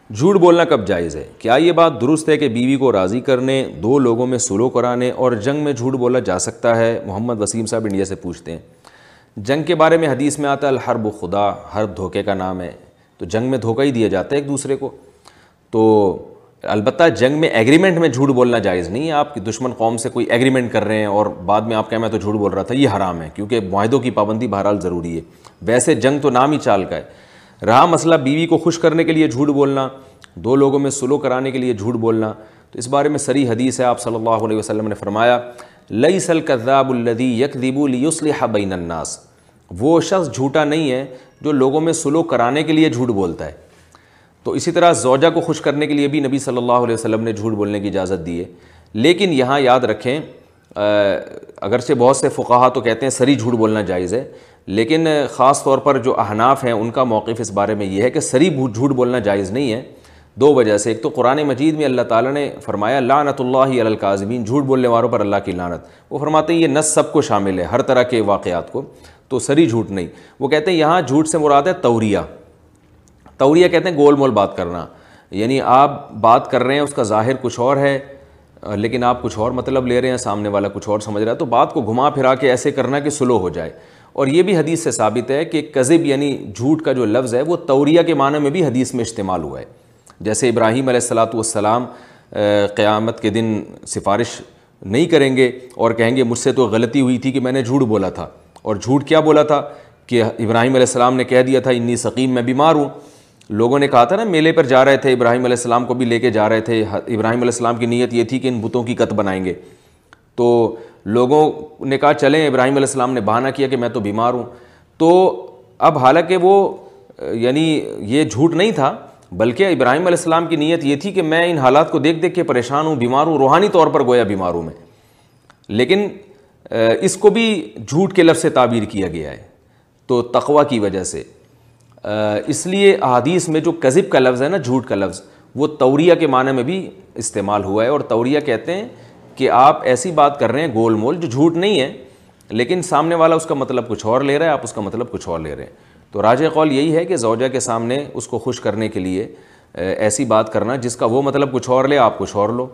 جھوٹ بولنا کب جائز ہے؟ کیا یہ بات درست ہے کہ بیوی کو راضی کرنے، دو لوگوں میں سلو کرانے اور جنگ میں جھوٹ بولا جا سکتا ہے؟ محمد وسیم صاحب انڈیا سے پوچھتے ہیں۔ جنگ کے بارے میں حدیث میں آتا ہے الحرب خدا، حرب دھوکے کا نام ہے، تو جنگ میں دھوکہ ہی دیا جاتا ہے ایک دوسرے کو۔ تو البتہ جنگ میں ایگریمنٹ میں جھوٹ بولنا جائز نہیں ہے۔ آپ کی دشمن قوم سے کوئی ایگریمنٹ کر رہے ہیں اور بعد میں آپ کہیں میں تو جھوٹ بول رہا تھا، یہ حرام ہے، کیونکہ معاہدوں کی پابندی بہرحال ضروری ہے۔ ویسے جنگ تو نام ہی چال کا ہے۔ رہا مسئلہ بیوی کو خوش کرنے کے لیے جھوٹ بولنا، دو لوگوں میں سلو کرانے کے لیے جھوٹ بولنا، تو اس بارے میں صریح حدیث ہے۔ آپ صلی اللہ علیہ وسلم نے فرمایا لیس الکذاب الذی یکذب لیصلح بین الناس، وہ شخص جھوٹا نہیں ہے جو لوگوں میں سلو کرانے کے لیے جھوٹ بولتا ہے۔ تو اسی طرح زوجہ کو خوش کرنے کے لیے بھی نبی صلی اللہ علیہ وسلم نے جھوٹ بولنے کی اجازت دی ہے۔ لیکن یہاں یاد رکھیں، اگرچہ بہت سے فقہا تو کہتے ہیں صریح جھوٹ بولنا جائز ہے، لیکن خاص طور پر جو احناف ہیں ان کا موقف اس بارے میں یہ ہے کہ صریح جھوٹ بولنا جائز نہیں ہے، دو وجہ سے۔ ایک تو قرآن مجید میں اللہ تعالیٰ نے فرمایا لعنت اللہ علی الکاذبین، جھوٹ بولنے والوں پر اللہ کی لعنت۔ وہ فرماتے ہیں یہ نص سب کو شامل ہے، ہر طرح کے واقعات کو، تو صریح جھوٹ نہیں۔ وہ کہتے ہیں یہاں جھوٹ سے مراد ہے توریہ۔ توریہ کہتے ہیں گول مول بات کرنا، یعنی آپ بات کر رہے ہیں، اس کا ظاہر کچھ اور ہے لیکن آپ کچھ اور مطلب لے رہے ہیں، سامنے والا کچھ اور سمجھ رہا ہے، تو بات کو گھما پھرا کے ایسے کرنا کہ سلو ہو جائے۔ اور یہ بھی حدیث سے ثابت ہے کہ کذب یعنی جھوٹ کا جو لفظ ہے وہ توریہ کے معنی میں بھی حدیث میں استعمال ہوا ہے۔ جیسے ابراہیم علیہ السلام قیامت کے دن سفارش نہیں کریں گے اور کہیں گے مجھ سے تو غلطی ہوئی تھی کہ میں نے جھوٹ بولا تھا، اور جھوٹ کیا بولا تھا کہ ابراہیم علیہ السلام نے کہہ دیا تھا انی سقیم، میں بیمار ہوں۔ لوگوں نے کہا تھا نا میلے پر جا رہے تھے، ابراہیم علیہ السلام کو بھی لے کے جا رہے تھے، ابراہیم علیہ السلام کی نیت یہ تھی کہ ان بتوں کی قط بنائیں گے، تو لوگوں نے کہا چلیں، ابراہیم علیہ السلام نے بہانہ کیا کہ میں تو بیمار ہوں۔ تو اب حالانکہ وہ یعنی یہ جھوٹ نہیں تھا، بلکہ ابراہیم علیہ السلام کی نیت یہ تھی کہ میں ان حالات کو دیکھ دیکھ کے پریشان ہوں، بیمار ہوں، روحانی طور پر گویا بیمار ہوں میں، لیکن اس کو بھی جھوٹ کے لفظ سے تعبیر کیا گیا ہے، تو تقوی کی وجہ سے۔ اس لیے احادیث میں جو کذب کا لفظ ہے نا، جھوٹ کا لفظ، وہ توریہ کے معنی میں بھی استعمال ہوا ہے۔ اور توریہ کہتے ہیں کہ آپ ایسی بات کر رہے ہیں گول مول جو جھوٹ نہیں ہے، لیکن سامنے والا اس کا مطلب کچھ اور لے رہا ہے، آپ اس کا مطلب کچھ اور لے رہے ہیں۔ تو راجح قول یہی ہے کہ زوجہ کے سامنے اس کو خوش کرنے کے لیے ایسی بات کرنا جس کا وہ مطلب کچھ اور لے، آپ کچھ اور لو،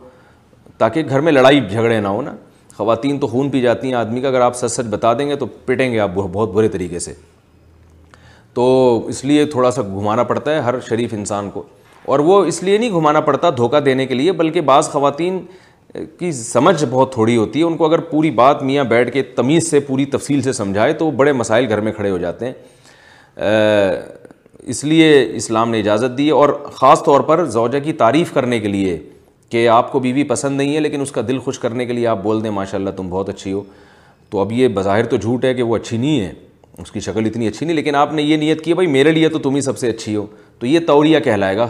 تاکہ گھر میں لڑائی جھگڑے نہ ہو نا۔ خواتین تو خون پی جاتی ہیں آدمی کا، اگر آپ سچ سچ بتا دیں گے تو پٹیں گے آپ بہت برے طریقے سے، تو اس لیے تھوڑا سا گھمانا پڑتا ہے ہر شریف انسان کو۔ اور وہ اس لیے نہیں گھمانا پڑتا دھوکہ دینے کے لیے، بلکہ بعض خواتین کی سمجھ بہت تھوڑی ہوتی ہے، ان کو اگر پوری بات میاں بیٹھ کے تمیز سے پوری تفصیل سے سمجھائے تو بڑے مسائل گھر میں کھڑے ہو جاتے ہیں۔ اس لیے اسلام نے اجازت دی، اور خاص طور پر زوجہ کی تعریف کرنے کے لیے کہ آپ کو بیوی پسند نہیں ہے لیکن اس کا دل خوش کرنے کے لیے آپ بول دیں ماشاءاللہ تم بہت اچھی ہو، تو اب یہ بظاہر تو جھوٹ ہے کہ وہ اچھی نہیں ہے، اس کی شکل اتنی اچھی نہیں، لیکن آپ نے یہ نیت کی بھائی میرے لیے تو تم ہی سب سے اچھی ہو، تو یہ توریہ کہلائے گا،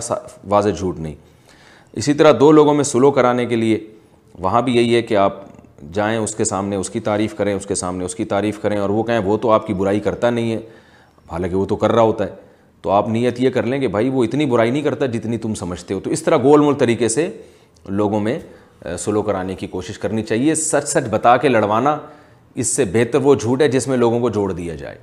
واضح جھوٹ نہیں۔ اسی طرح دو لوگوں میں سلو کرانے کے لیے وہاں بھی یہی ہے کہ آپ جائیں اس کے سامنے اس کی تعریف کریں، اس کے سامنے اس کی تعریف کریں، اور وہ کہیں وہ تو آپ کی برائی کرتا نہیں ہے، حالانکہ وہ تو کر رہا ہوتا ہے، تو آپ نیت یہ کر لیں کہ بھائی وہ اتنی برائی نہیں کرتا جتنی تم سمجھتے ہو۔ تو اس طرح گول مول طریقے سے لوگوں میں سلو کرانے کی کوشش کرنی چاہیے۔ سچ سچ بتا کے لڑوانا اس سے بہتر وہ جھوٹ ہے جس میں لوگوں کو جوڑ دیا جائے۔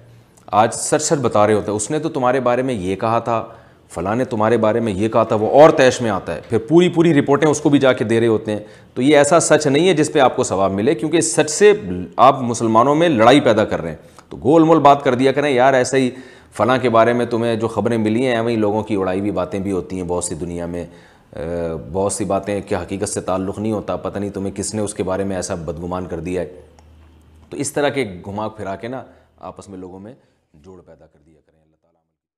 آج سچ سچ بتا رہے ہوتے ہیں، اس نے تو تمہارے بارے میں یہ کہا تھا، فلاں نے تمہارے بارے میں یہ کہا تھا، وہ اور تیش میں آتا ہے، پھر پوری رپورٹیں اس کو بھی جا کے دے رہے ہوتے ہیں، تو یہ ایسا سچ نہیں ہے جس پہ آپ کو ثواب ملے، کیونکہ اس سچ سے آپ مسلمانوں میں لڑائی پیدا کر رہے ہیں۔ تو گول مول بات کر دیا کریں یار، ایسا ہی فلاں کے بارے میں تمہیں جو خبریں ملی ہیں وہیں لوگوں کی اڑائی ہوئی باتیں بھی ہوتی ہیں، بہت سی دنیا میں بہت سی باتیں کہ حقیقت سے تعلق نہیں ہوتا، پتہ نہیں تمہیں کس نے اس کے بارے میں ایسا بدگمان کر دیا ہے۔ تو اس طرح کے گھما پھرا کے نا آپس میں لوگوں میں جوڑ پیدا کر دیا کریں۔